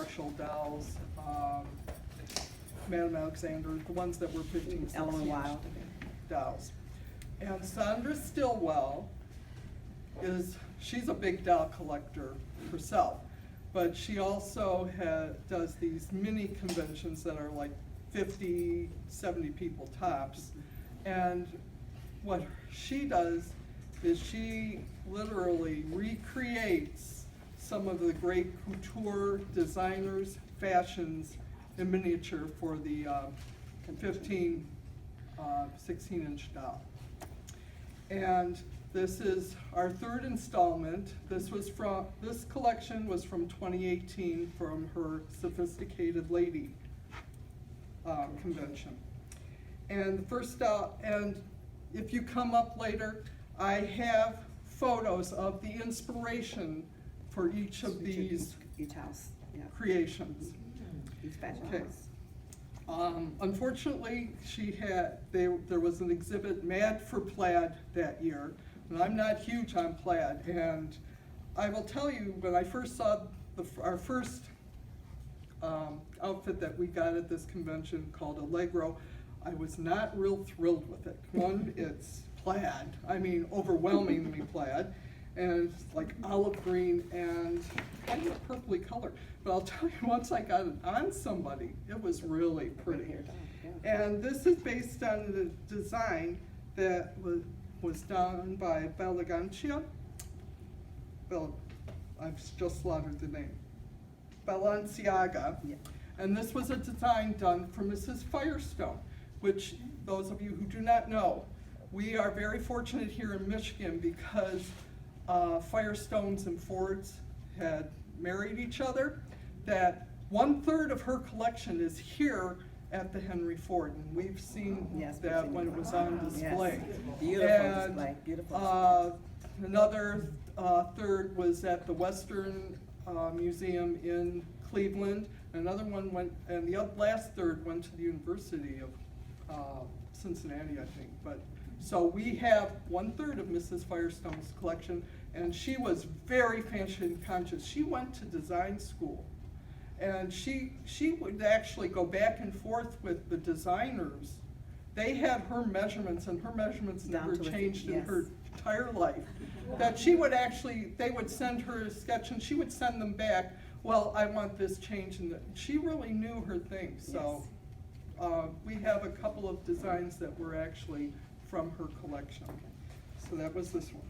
Marshall dolls, Madame Alexander, the ones that were 15, 16 Ellen Wild. dolls. And Sandra Stillwell she's a big doll collector herself, but she also does these mini conventions that are like 50, 70 people tops. And what she does is she literally recreates some of the great couture designers' fashions in miniature for the 15, 16-inch doll. And this is our third installment. This collection was from 2018 from her Sophisticated Lady convention. And and if you come up later, I have photos of the inspiration for each of these Each house, yeah. creations. Each fashion Okay. house. Unfortunately, there was an exhibit, Mad for Plaid, that year, and I'm not huge on plaid. And I will tell you, when I first saw our first outfit that we got at this convention called Allegro, I was not real thrilled with it. One, it's plaid, I mean overwhelmingly plaid, and it's like olive green and kind of purpley color. But I'll tell you, once I got it on somebody, it was really pretty. And this is based on the design that was done by Balenciaga. I've just slaughtered the name. Balenciaga. Yeah. And this was a design done for Mrs. Firestone, which those of you who do not know, we are very fortunate here in Michigan because Firestones and Fords had married each other, that 1/3 of her collection is here at the Henry Ford, and we've seen that when it was on display. Yes. Beautiful display, beautiful. Another third was at the Western Museum in Cleveland. Another one went, and the last third went to the University of Cincinnati, I think. But so we have 1/3 of Mrs. Firestone's collection, and she was very fashion conscious. She went to design school, and she would actually go back and forth with the designers. They had her measurements, and her measurements never changed in her entire life. That she would actually, they would send her a sketch, and she would send them back, well, I want this change, and she really knew her thing. So we have a couple of designs that were actually from her collection. So that was this one.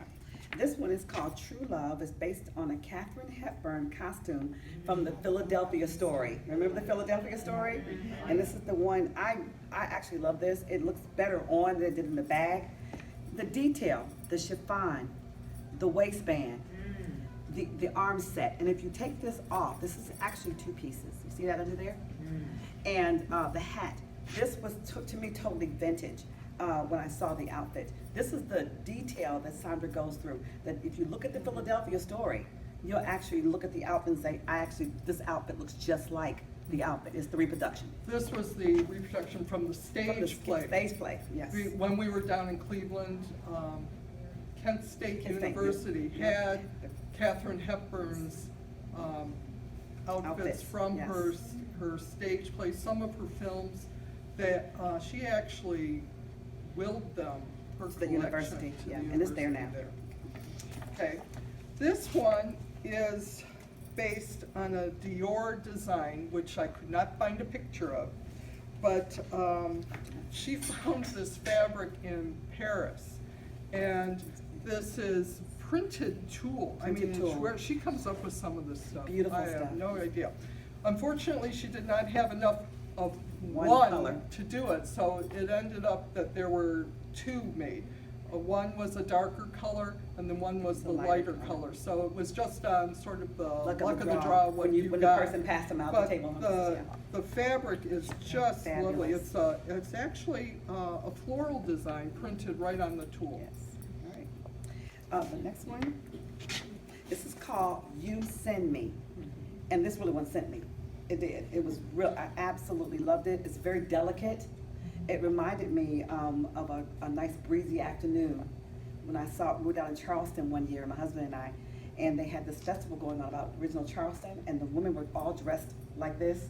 This one is called True Love. It's based on a Katharine Hepburn costume from the Philadelphia Story. Remember the Philadelphia Story? And this is the one, I actually love this. It looks better on than it did in the bag. The detail, the chiffon, the waistband, the arm set. And if you take this off, this is actually 2 pieces. You see that under there? And the hat. This was, to me, totally vintage. When I saw the outfit. This is the detail that Sandra goes through. That if you look at the Philadelphia Story, you'll actually look at the outfit and say, this outfit looks just like the outfit. It's the reproduction. This was the reproduction from the stage play. Stage play, yes. When we were down in Cleveland, Kent State University had Katharine Hepburn's outfits from her stage play. Some of her films that she actually willed them, her to the collection university, to the and it's there now. Okay, this one is based on a Dior design, which I could not find a picture of, but she found this fabric in Paris, and this is printed tulle. I mean, where she comes up with some of this stuff. Beautiful I stuff. have no idea. Unfortunately, she did not have enough of One one color to do it, so it ended up that there were 2 made. One was a darker color, and then one was the lighter color. So it was just on sort of the luck of the draw what you when got. the person passed them out But the table. the fabric is just lovely. Fabulous. It's actually a floral design printed right on the tulle. Yes. All right. The next one. This is called You Send Me, and this really one sent me. It did. It was real. I absolutely loved it. It's very delicate. It reminded me of a nice breezy afternoon when we were down in Charleston one year, my husband and I, and they had this festival going on about original Charleston, and the women were all dressed like this.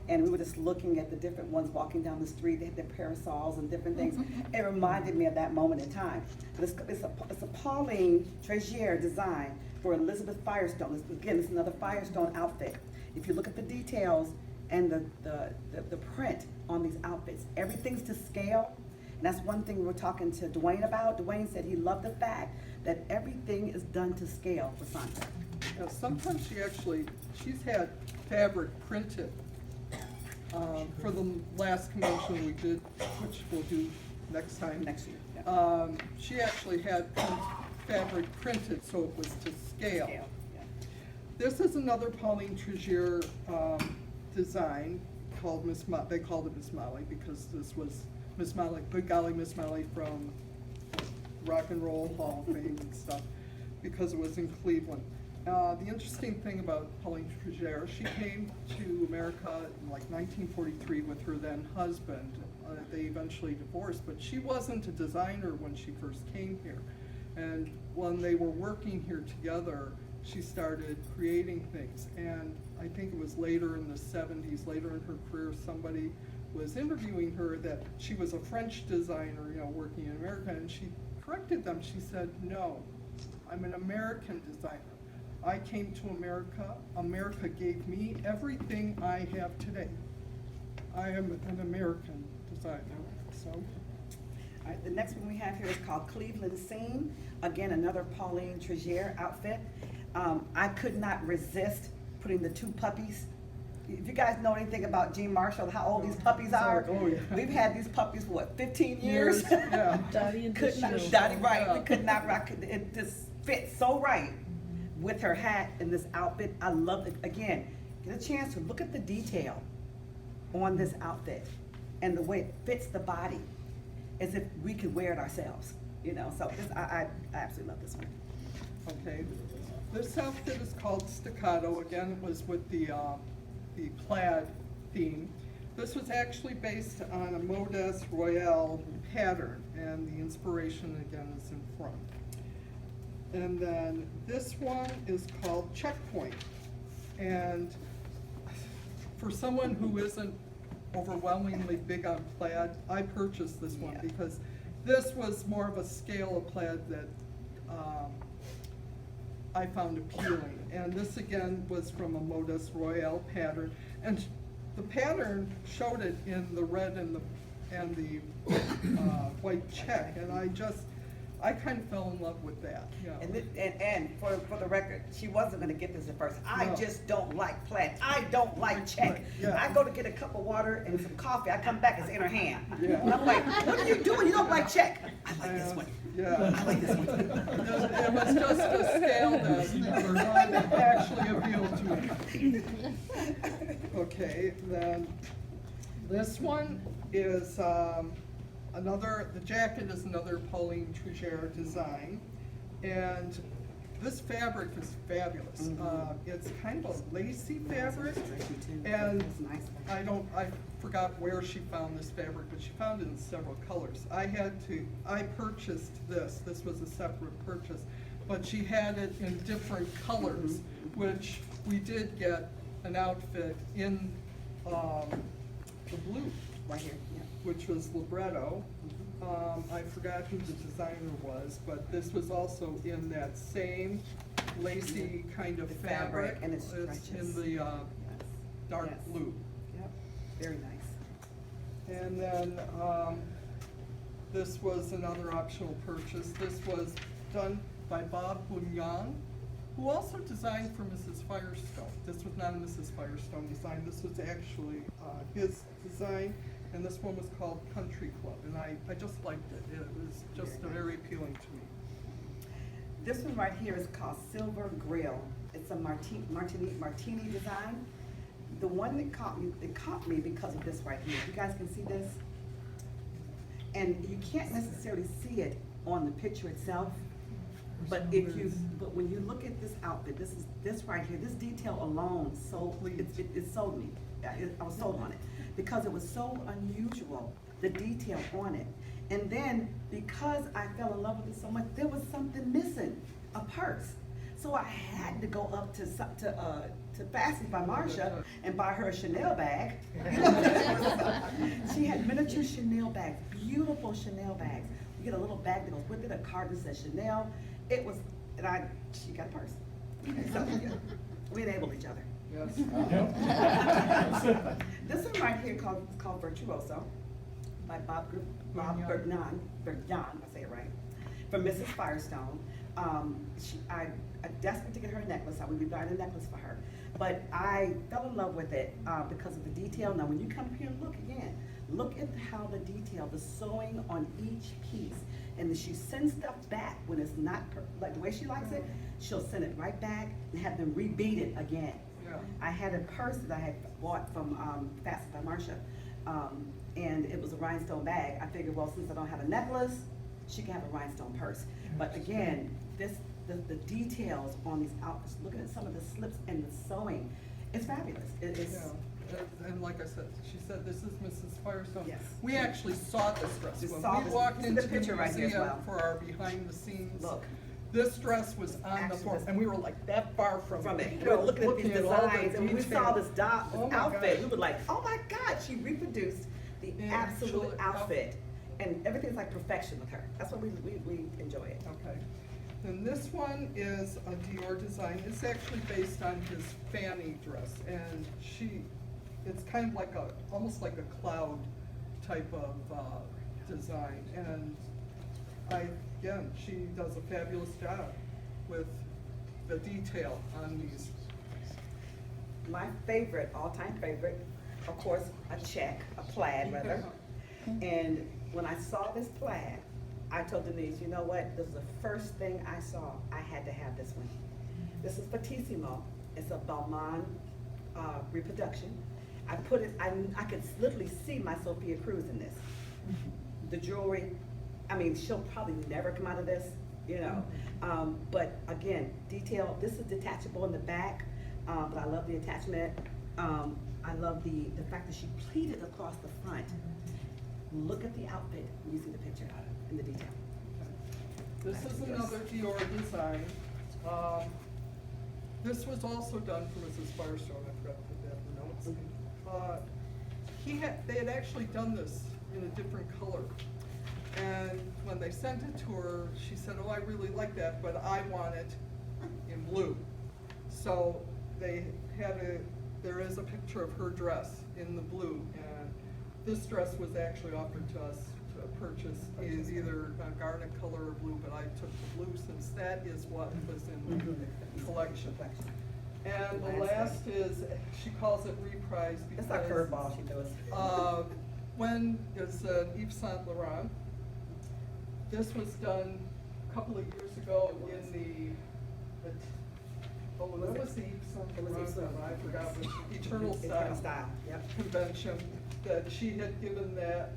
And we were just looking at the different ones walking down the street. They had their parasols and different things. It reminded me of that moment in time. It's a Pauline Fujairah design for Elizabeth Firestone. Again, it's another Firestone outfit. If you look at the details and the print on these outfits, everything's to scale. And that's one thing we were talking to Dwayne about. Dwayne said he loved the fact that everything is done to scale for Santa. Now, sometimes she's had fabric printed. For the last convention we did, which we'll do next time. Next year, yeah. She actually had fabric printed, so it was to scale. Yeah. This is another Pauline Fujairah design called Miss Mott. They called it Miss Molly because this was Miss Molly, Good Golly Miss Molly from Rock and Roll Hall of Fame and stuff, because it was in Cleveland. The interesting thing about Pauline Fujairah, she came to America in like 1943 with her then husband. They eventually divorced, but she wasn't a designer when she first came here. And when they were working here together, she started creating things. And I think it was later in the 70s, later in her career, somebody was interviewing her that she was a French designer, working in America, and she corrected them. She said, "No, I'm an American designer. I came to America. America gave me everything I have today. I am an American designer." So, All right, the next one we have here is called Cleveland Scene. Again, another Pauline Fujairah outfit. I could not resist putting the two puppies. If you guys know anything about Jean Marshall, how old these puppies are, yeah. We've had these puppies for what, 15 years? Yeah. Dottie and Could not, Bishop. Dottie, right? Yeah. We could not rock it. It just fits so right with her hat and this outfit. I love it. Again, get a chance to look at the detail on this outfit and the way it fits the body, as if we could wear it ourselves. So this, I absolutely love this one. Okay. This outfit is called Staccato. Again, it was with the plaid theme. This was actually based on a Modeste Royale pattern, and the inspiration again is in front. And then this one is called Checkpoint. And for someone who isn't overwhelmingly big on plaid, I purchased this one Yeah. because this was more of a scale of plaid that I found appealing. And this again was from a Modeste Royale pattern. And the pattern showed it in the red and the white check. And I kind of fell in love with that. And for the record, she wasn't gonna get this at first. I No. just don't like plaid. I don't like check. Right, yeah. I go to get a cup of water and some coffee. I come back, it's in her hand. Yeah. And I'm like, what are you doing? You don't like check. I like this one. Yeah. I like this one. It was just a scale that actually appealed to me. Okay, then this one is the jacket is another Pauline Fujairah design, and this fabric is fabulous. It's kind of a lacy fabric, and I forgot where she found this fabric, but she found it in several colors. I purchased this. This was a separate purchase, but she had it in different colors, which we did get an outfit in the blue, Right here, yeah. which was libretto. I forgot who the designer was, but this was also in that same lacy kind of The fabric, and it It's stretches. in the dark Yes. blue. Yep, very nice. And then this was another optional purchase. This was done by Bob Bunyan, who also designed for Mrs. Firestone. This was not a Mrs. Firestone design. This was actually his design. And this one was called Country Club, and I just liked it. It was just very appealing to me. This one right here is called Silver Grill. It's a martini design. The one that caught me because of this right here. You guys can see this? And you can't necessarily see it on the picture itself, but when you look at this outfit, this right here, this detail alone it sold me. I was sold on it because it was so unusual, the detail on it. And then because I fell in love with it so much, there was something missing, a purse. So So I had to go up to Fastie's by Marsha and buy her a Chanel bag. She had miniature Chanel bags, beautiful Chanel bags. You get a little bag that goes with it, a card that says Chanel. It was, she got a purse. So, yeah, we enabled each other. Yes. This one right here called Virtuoso by Bob Bergnan, I say it right, from Mrs. Firestone. I desperate to get her a necklace. I would be buying a necklace for her. But I fell in love with it because of the detail. Now when you come here and look again, look at how the detail, the sewing on each piece. And she sends stuff back when it's not, like the way she likes it, she'll send it right back and have them rebeat it again. Yeah. I had a purse that I had bought from Fastie's by Marsha, and it was a rhinestone bag. I figured, well, since I don't have a necklace, she can have a rhinestone purse. But again, the details on these outfits, looking at some of the slips and the sewing, it's fabulous. Yeah. And like I said, she said, this is Mrs. Firestone. Yes. We actually saw this dress. We When saw we this. walked This is into the the picture right here as museum well. for our behind the scenes. Look. This dress was on the Actually, floor, this- and we were like that far from it. it. We were looking at these all the designs, and when we saw detail. this Oh my outfit, gosh. we were like, oh my God, she reproduced the Yeah, absolute absolute outfit. And everything's like perfection with her. That's why we enjoy it. Okay. Then this one is a Dior design. It's actually based on his Fanny dress, and it's kind of like almost like a cloud type of design. And again, she does a fabulous job with the detail on these. My favorite, all-time favorite, of course, a plaid rather. And when I saw this plaid, I told Denise, you know what, this is the first thing I saw, I had to have this one. This is Fatissimo, it's a Balmain reproduction. I put it, I could literally see my Sophia Cruz in this. The jewelry, I mean, she'll probably never come out of this, you know. But again, detail, this is detachable in the back, but I love the attachment. I love the fact that she pleated across the front. Look at the outfit when you see the picture and the detail. This is another Dior design. This was also done for Mrs. Firestone. I forgot to put that in the notes. They had actually done this in a different color. And when they sent it to her, she said, oh, I really like that, but I want it in blue. So there is a picture of her dress in the blue. And this dress was actually offered to us to purchase is either a garnet color or blue, but I took the blue since that is what was in the collection. And the last is, she calls it reprise because That's not curveball she does. when it's Yves Saint Laurent. This was done a couple of years ago in what was the Yves Saint Laurent? I forgot, which Eternal Style Yep. convention that she had given that,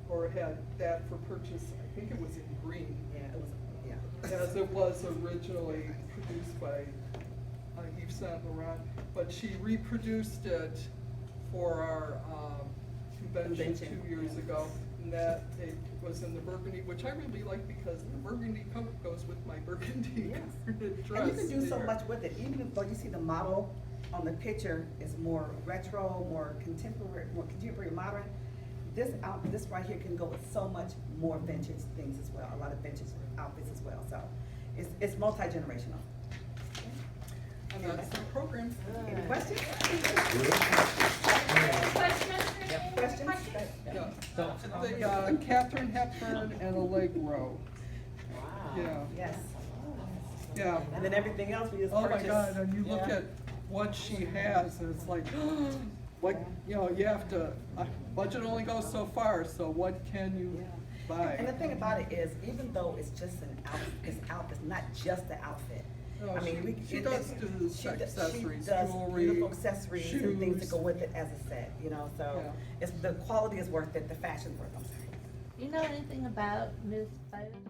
or had that for purchase. I think it was in green. Yeah, it was, yeah. As it was originally produced by Yves Saint Laurent, but she reproduced it for our convention 2 years ago, and that it was in the burgundy, which I really like because the burgundy coat goes with my burgundy dress. And you can do so there. much with it, even though you see the model on the picture is more retro, more contemporary modern. This right here can go with so much more vintage things as well, a lot of vintage outfits as well. So it's multi-generational. And that's the program. Any questions? Questions? Yeah. The Katharine Hepburn and Allegro. Yeah. Yes. Yeah. And then everything else we just Oh my purchased. God, and you look at what she has, and it's like, you have to, budget only goes so far, so what can you buy? And the thing about it is, even though it's just an outfit, it's not just the outfit. No, I mean, she does do accessories, she does jewelry, beautiful accessories and things that shoes. go with it as a set, you know, so Yeah. it's, the quality is worth it, the fashion's worth it, I'm sorry. You know anything about Ms. Firestone?